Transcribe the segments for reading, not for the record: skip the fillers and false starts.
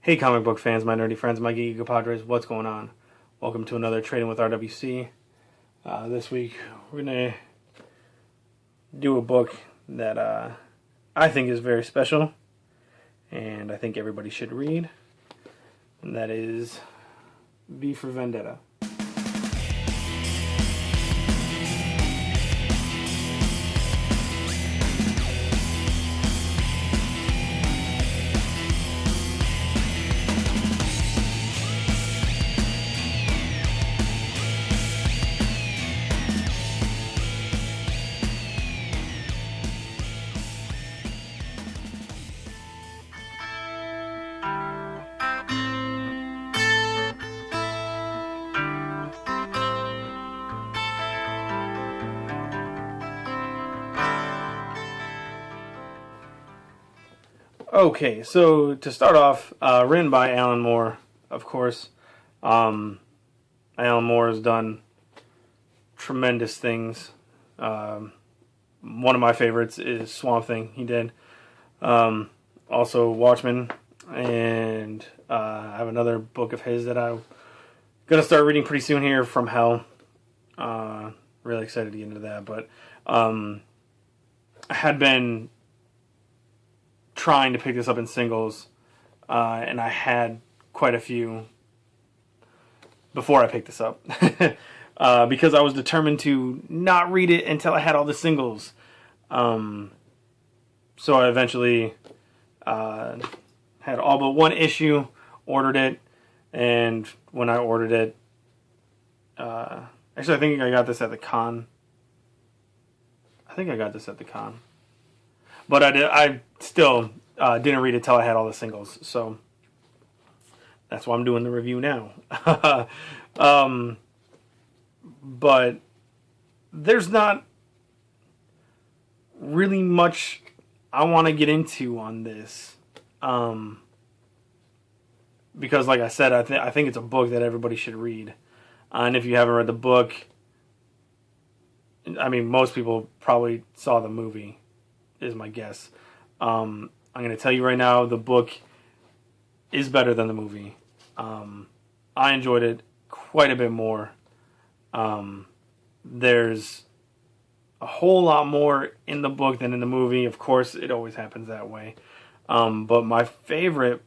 Hey comic book fans, my nerdy friends, my geeky compadres, what's going on? Welcome to another Tradin With RWC. This week we're going to do a book that I think is very special and I think everybody should read. And that is V For Vendetta. Okay, so to start off, written by Alan Moore, of course. Alan Moore has done tremendous things. One of my favorites is Swamp Thing. He did. Also Watchmen, and I have another book of his that I'm gonna start reading pretty soon here, From Hell. Really excited to get into that, but I had been trying to pick this up in singles, and I had quite a few before I picked this up because I was determined to not read it until I had all the singles. So I eventually had all but one issue, ordered it, and when I ordered it, actually I think I got this at the con. But I still didn't read it till I had all the singles, so that's why I'm doing the review now. But there's not really much I want to get into on this, because, like I said, I think it's a book that everybody should read. And if you haven't read the book, I mean, most people probably saw the movie, is my guess. I'm going to tell you right now, the book is better than the movie. I enjoyed it quite a bit more. There's a whole lot more in the book than in the movie. Of course, it always happens that way. But my favorite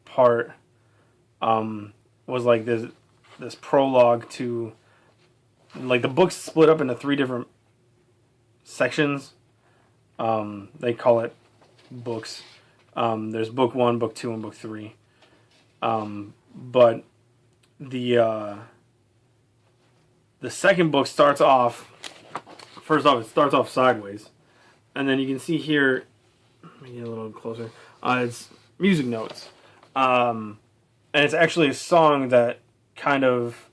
part was like this prologue to, like, the book's split up into 3 different sections. They call it books. There's book 1, book 2, and book 3. But the second book starts off, first off, it starts off sideways. And then you can see here, let me get a little closer, it's music notes. And it's actually a song that kind of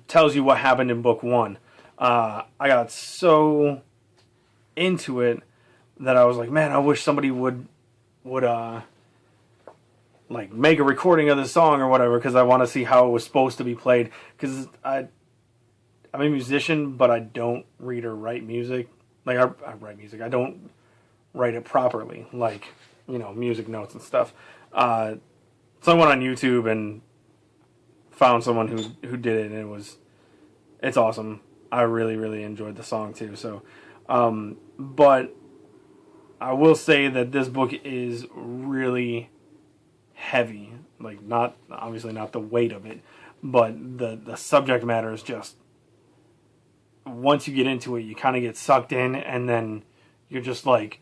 tells you what happened in book 1. I got so into it that I was like, man, I wish somebody would like make a recording of the song or whatever, because I want to see how it was supposed to be played. Because I'm a musician, but I don't read or write music. Like, I write music, I don't write it properly, like, music notes and stuff. So I went on YouTube and found someone who did it, and it's awesome. I really, really enjoyed the song too. So, but I will say that this book is really heavy. Like, not obviously not the weight of it, but the subject matter is just, once you get into it, you kind of get sucked in, and then you're just like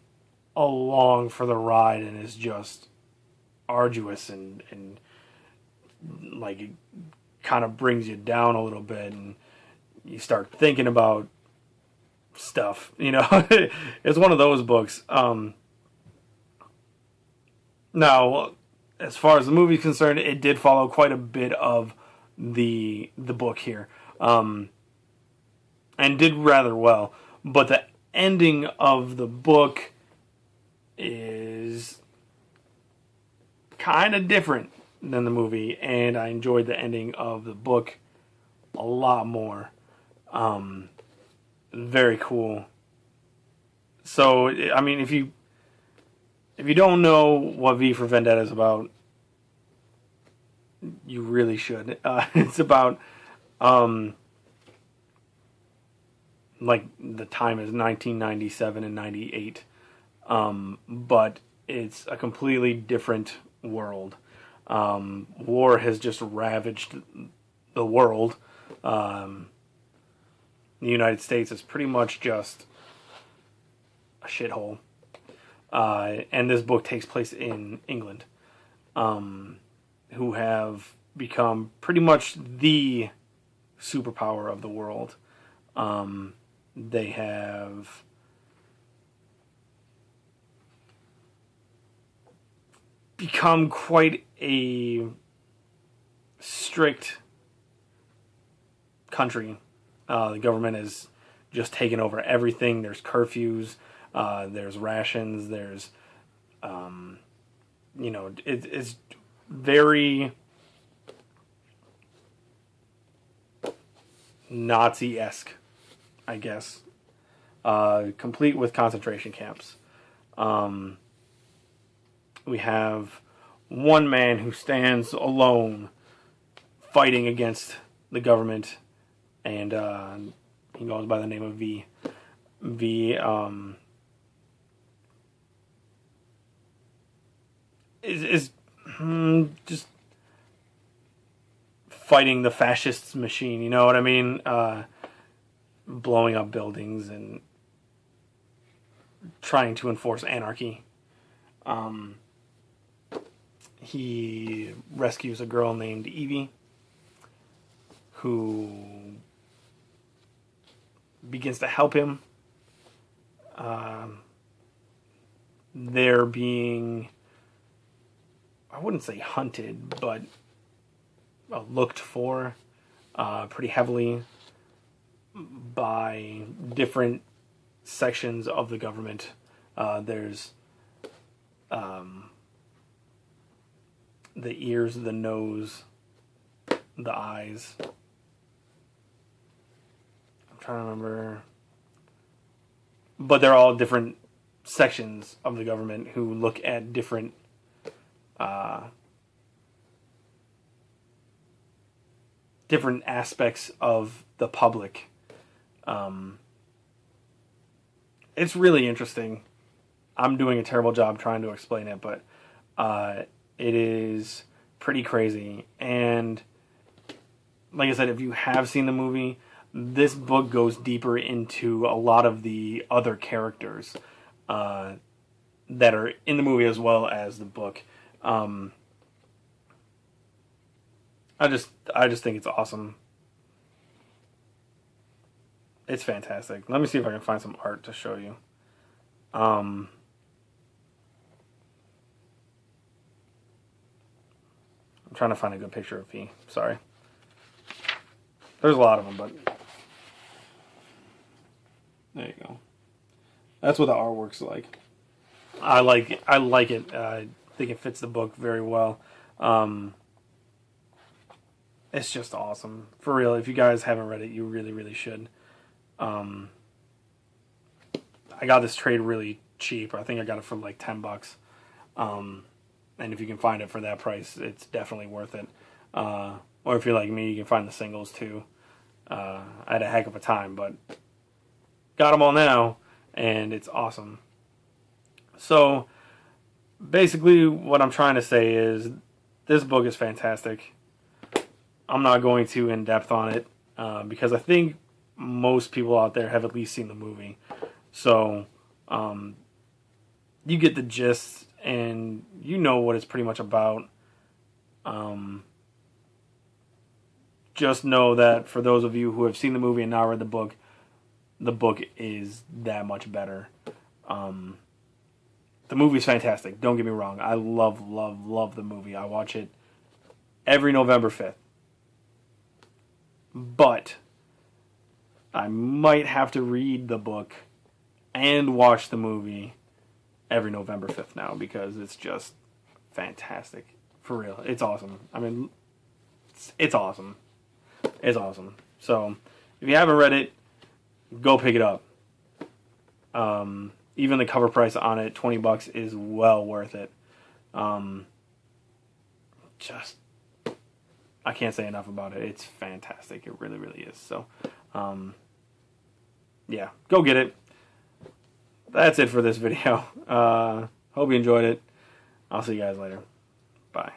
along for the ride, and it's just arduous and like it kind of brings you down a little bit, and you start thinking about stuff, It's one of those books. Now, as far as the movie is concerned, it did follow quite a bit of the book here, and did rather well. But the ending of the book is kind of different than the movie, and I enjoyed the ending of the book a lot more. Very cool. So, I mean, if you if you don't know what V for Vendetta is about, you really should. It's about like the time is 1997 and 98, but it's a completely different world. War has just ravaged the world. The United States is pretty much just a shithole. And this book takes place in England, who have become pretty much the superpower of the world. They have become quite a strict country. The government has just taken over everything. There's curfews, there's rations, there's, it's very Nazi-esque, I guess, complete with concentration camps. We have one man who stands alone fighting against the government, and he goes by the name of V. V is just fighting the fascist machine, you know what I mean? Blowing up buildings and trying to enforce anarchy. He rescues a girl named Evie, who begins to help him. They're being, I wouldn't say hunted, but looked for pretty heavily by different sections of the government. There's the ears, the nose, the eyes. I'm trying to remember. But they're all different sections of the government who look at different different aspects of the public. It's really interesting. I'm doing a terrible job trying to explain it, but it is pretty crazy. And like I said, if you have seen the movie, this book goes deeper into a lot of the other characters that are in the movie as well as the book. I just think it's awesome. It's fantastic. Let me see if I can find some art to show you. I'm trying to find a good picture of P. Sorry. There's a lot of them, but there you go. That's what the artwork's like. I like it. I think it fits the book very well. It's just awesome. For real, if you guys haven't read it, you really, really should. I got this trade really cheap. I think I got it for like $10. And if you can find it for that price, it's definitely worth it. Or if you're like me, you can find the singles too. I had a heck of a time, but got them all now, and it's awesome. So, basically, what I'm trying to say is, this book is fantastic. I'm not going too in-depth on it, because I think most people out there have at least seen the movie. So, you get the gist, and you know what it's pretty much about. Just know that for those of you who have seen the movie and not read the book is that much better. The movie's fantastic. Don't get me wrong. I love, love, love the movie. I watch it every November 5th. But I might have to read the book and watch the movie every November 5th now, because it's just fantastic. For real. It's awesome. I mean, it's awesome. It's awesome. So, if you haven't read it, go pick it up. Even even the cover price on it, $20, is well worth it. Just, I can't say enough about it. It's fantastic. It really, really is. So, yeah, go get it. That's it for this video. Hope you enjoyed it. I'll see you guys later. Bye.